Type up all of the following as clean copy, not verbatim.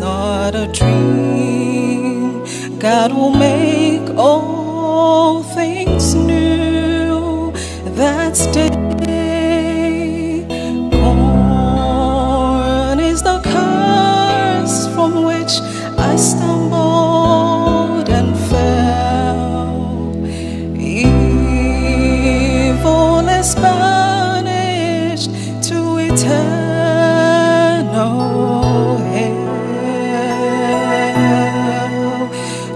not a dream. God will make all things new. That's day. Gone is the curse from which I stumbled and fell. Evil is banished to eternal hell.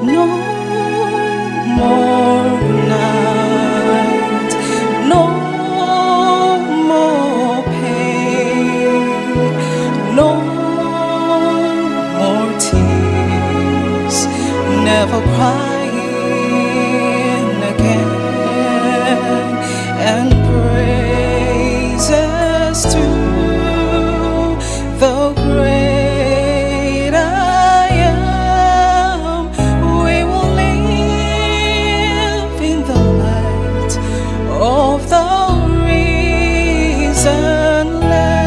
No more night, no more pain, no more tears, never crying again, and praises to the great I am. We will live in the light of the risen Lamb.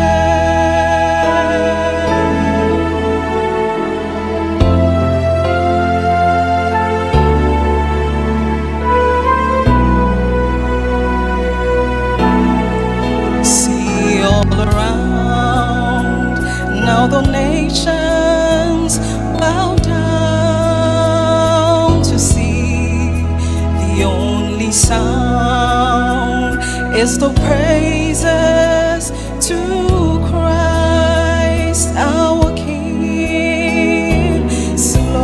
See all around, now the nations bow down to see. The only sound is the praises to Christ our King. Slowly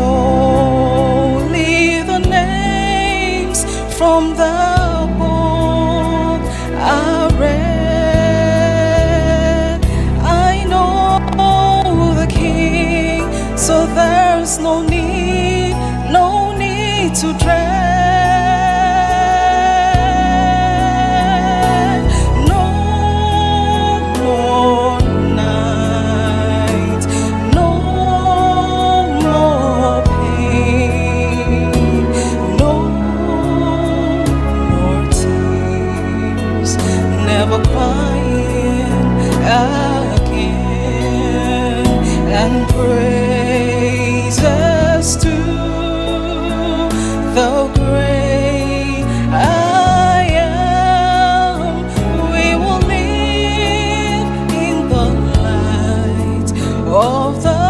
the names from the book are read. I know the King, so there's no need to dread. No more night, no more pain, no more tears, never crying again, and praises to the great I am. We will live in the light of the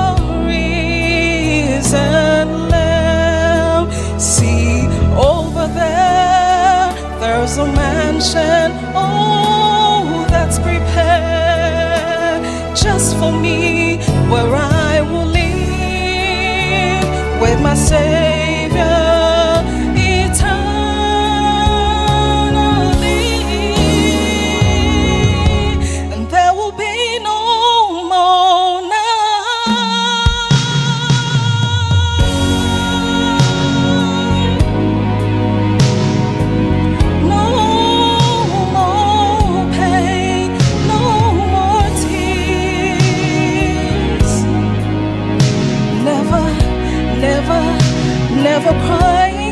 risen Lamb. See over there, there's a mansion, oh, that's prepared just for me, where I will live with my Savior eternally, and there will be no more night, no more pain, no more tears, never, never, never crying